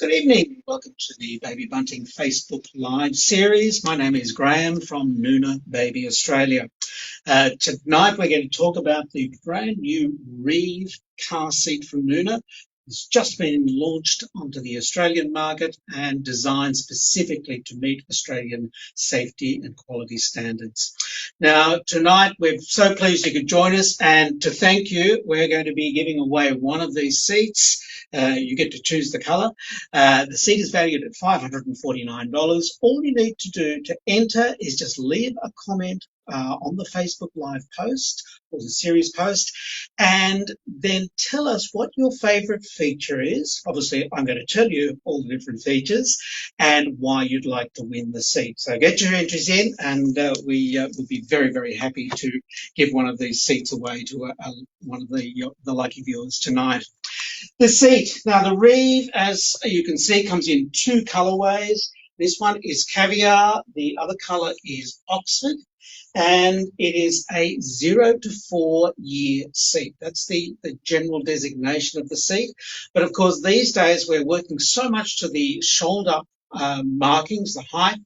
Good evening. Welcome to the Baby Bunting Facebook Live series. My name is Graeme from Nuna Baby Australia. Tonight we're going to talk about the brand new Reve car seat from Nuna. It's just been launched onto the Australian market and designed specifically to meet Australian safety and quality standards. Now, tonight we're so pleased you could join us, and to thank you, we're going to be giving away one of these seats. You get to choose the colour. The seat is valued at $549. All you need to do to enter is just leave a comment on the Facebook Live post or the series post, and then tell us what your favourite feature is. Obviously, I'm going to tell you all the different features and why you'd like to win the seat. So get your entries in, and we will be very, very happy to give one of these seats away to one of the lucky viewers tonight. The seat. Now, the Reve, as you can see, comes in two colourways. This one is Caviar. The other colour is Oxford. And it is a 0 to 4 year seat. That's the general designation of the seat. But of course, these days we're working so much to the shoulder markings, the height.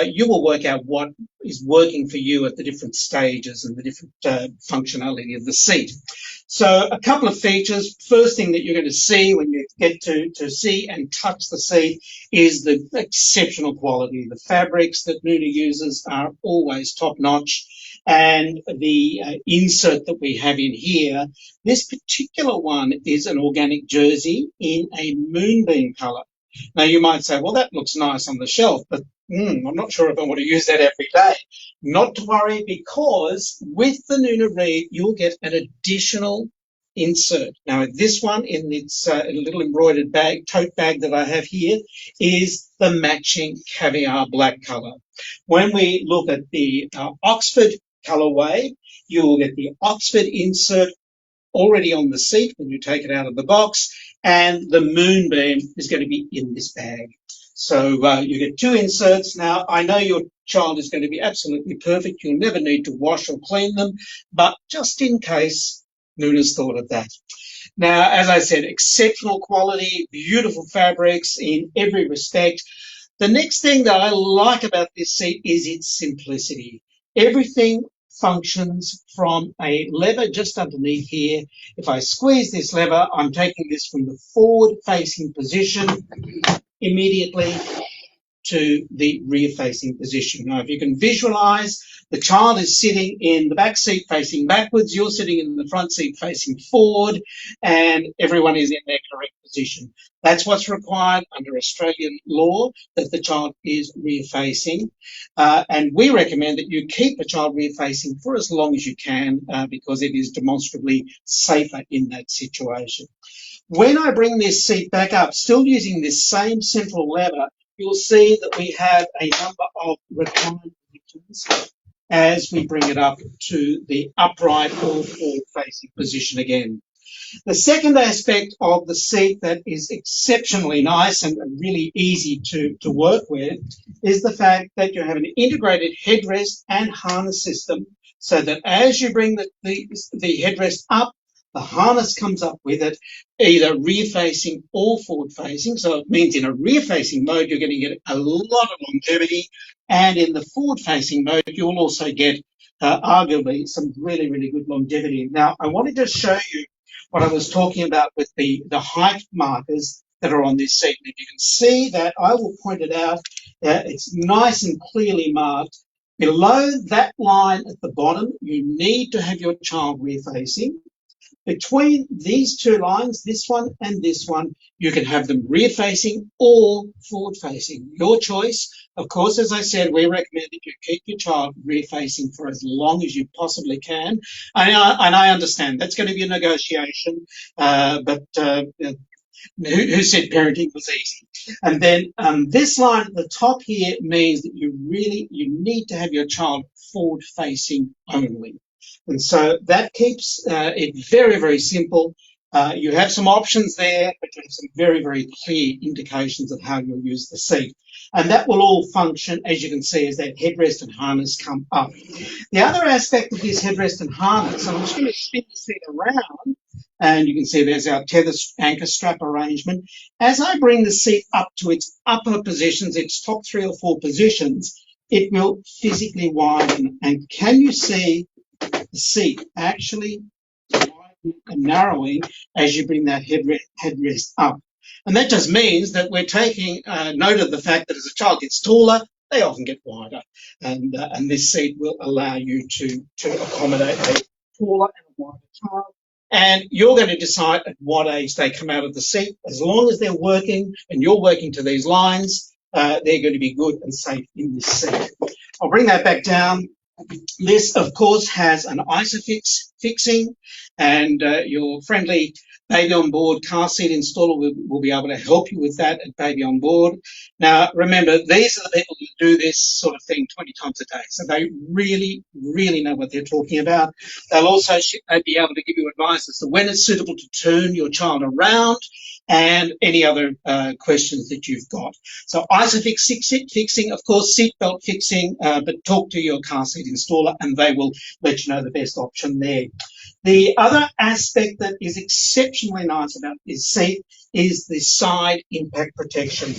You will work out what is working for you at the different stages and the different functionality of the seat. So a couple of features. First thing that you're going to see when you get to see and touch the seat is the exceptional quality. The fabrics that Nuna uses are always top notch. And the insert that we have in here, this particular one is an organic jersey in a moonbeam colour. Now, you might say, well, that looks nice on the shelf, but I'm not sure if I want to use that every day. Not to worry, because with the Nuna Reve, you'll get an additional insert. Now, this one in its little embroidered bag, tote bag that I have here, is the matching Caviar black colour. When we look at the Oxford colourway, you will get the Oxford insert already on the seat when you take it out of the box, and the moonbeam is going to be in this bag. So you get two inserts. Now, I know your child is going to be absolutely perfect. You'll never need to wash or clean them, but just in case, Nuna's thought of that. Now, as I said, exceptional quality, beautiful fabrics in every respect. The next thing that I like about this seat is its simplicity. Everything functions from a lever just underneath here. If I squeeze this lever, I'm taking this from the forward-facing position immediately to the rear-facing position. Now, if you can visualize, the child is sitting in the back seat facing backwards, you're sitting in the front seat facing forward, and everyone is in their correct position. That's what's required under Australian law, that the child is rear-facing. And we recommend that you keep a child rear-facing for as long as you can, because it is demonstrably safer in that situation. When I bring this seat back up, still using this same central lever, you'll see that we have a number of recline positions as we bring it up to the upright or forward-facing position again. The second aspect of the seat that is exceptionally nice and really easy to work with is the fact that you have an integrated headrest and harness system, so that as you bring the headrest up, the harness comes up with it, either rear-facing or forward-facing. So it means in a rear-facing mode, you're going to get a lot of longevity. And in the forward-facing mode, you'll also get arguably some really, really good longevity. Now, I wanted to show you what I was talking about with the height markers that are on this seat. And if you can see that, I will point it out. It's nice and clearly marked. Below that line at the bottom, you need to have your child rear-facing. Between these two lines, this one and this one, you can have them rear-facing or forward-facing. Your choice. Of course, as I said, we recommend that you keep your child rear-facing for as long as you possibly can. And I understand that's going to be a negotiation, but who said parenting was easy? And then this line at the top here means that you need to have your child forward-facing only. And so that keeps it very, very simple. You have some options there, but you have some very, very clear indications of how you'll use the seat. And that will all function, as you can see, as that headrest and harness come up. The other aspect of this headrest and harness, and I'm just going to spin the seat around, And you can see there's our tether anchor strap arrangement. As I bring the seat up to its upper positions, its top 3 or 4 positions, it will physically widen. And can you see the seat actually widening and narrowing as you bring that headrest up? And that just means that we're taking note of the fact that as a child gets taller, they often get wider. And this seat will allow you to accommodate a taller and a wider child. And you're going to decide at what age they come out of the seat. As long as they're working and you're working to these lines, they're going to be good and safe in this seat. I'll bring that back down. This, of course, has an Isofix fixing, and your friendly Baby on Board car seat installer will be able to help you with that at Baby on Board. Now, remember, these are the people who do this sort of thing 20 times a day, so they really, really know what they're talking about. They'll also be able to give you advice as to when it's suitable to turn your child around and any other questions that you've got. So Isofix fixing, of course, seatbelt fixing, but talk to your car seat installer and they will let you know the best option there. The other aspect that is exceptionally nice about this seat is the side impact protection.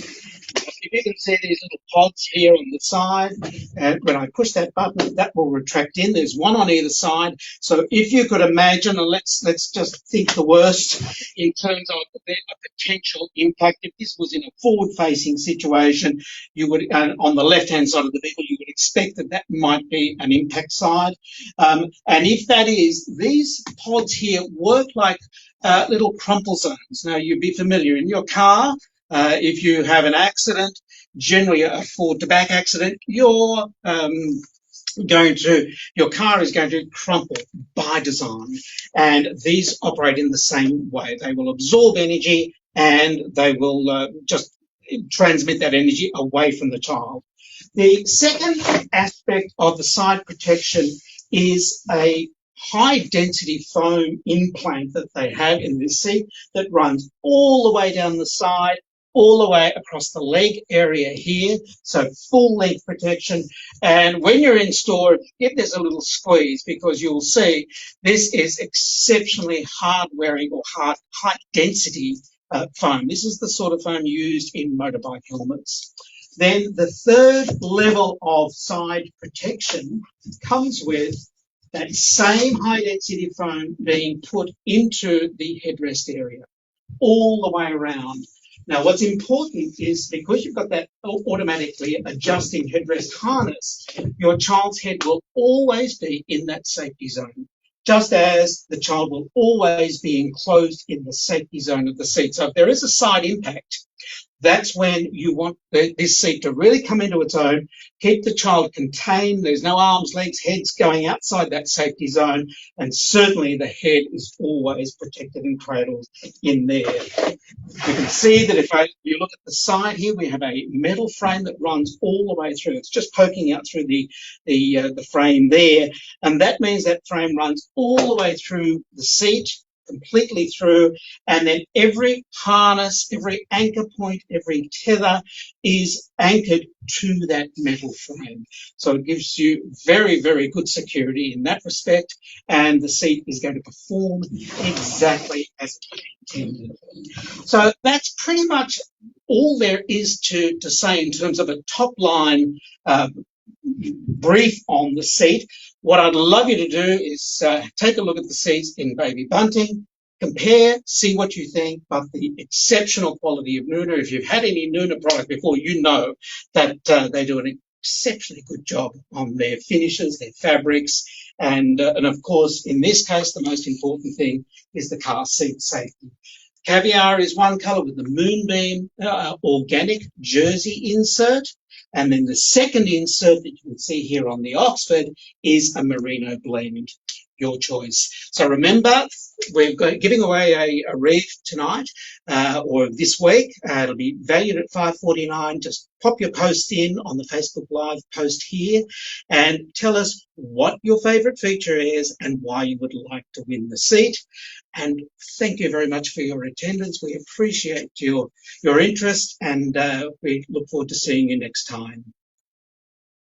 If you can see these little pods here on the side, and when I push that button, that will retract in. There's one on either side. So if you could imagine, and let's just think the worst in terms of a potential impact. If this was in a forward-facing situation, you would, on the left-hand side of the vehicle, you would expect that might be an impact side. And if that is, these pods here work like little crumple zones. Now, you'd be familiar in your car. If you have an accident, generally a forward to back accident, your car is going to crumple by design. And these operate in the same way. They will absorb energy and they will just transmit that energy away from the child. The second aspect of the side protection is a high density foam implant that they have in this seat that runs all the way down the side, all the way across the leg area here, so full leg protection. And when you're in store, give this a little squeeze because you'll see this is exceptionally hard wearing or high density foam. This is the sort of foam used in motorbike helmets. Then the third level of side protection comes with that same high density foam being put into the headrest area all the way around. Now, what's important is because you've got that automatically adjusting headrest harness, your child's head will always be in that safety zone, just as the child will always be enclosed in the safety zone of the seat. So if there is a side impact, that's when you want this seat to really come into its own, keep the child contained. There's no arms, legs, heads going outside that safety zone, and certainly the head is always protected and cradled in there. You can see that if you look at the side here, we have a metal frame that runs all the way through. It's just poking out through the frame there, and that means that frame runs all the way through the seat, completely through, and then every harness, every anchor point, every tether is anchored to that metal frame. So it gives you very, very good security in that respect, and the seat is going to perform exactly as it's intended. So that's pretty much all there is to say in terms of a top line brief on the seat. What I'd love you to do is take a look at the seats in Baby Bunting, compare, see what you think, but the exceptional quality of Nuna. If you've had any Nuna product before, you know that they do an exceptionally good job on their finishes, their fabrics, and of course, in this case, the most important thing is the car seat safety. Caviar is one colour with the Moonbeam organic jersey insert. And then the second insert that you can see here on the Oxford is a merino blend, your choice. So remember, we're giving away a Reve tonight or this week. It'll be valued at $5.49. Just pop your post in on the Facebook Live post here and tell us what your favourite feature is and why you would like to win the seat. And thank you very much for your attendance. We appreciate your interest, and we look forward to seeing you next time.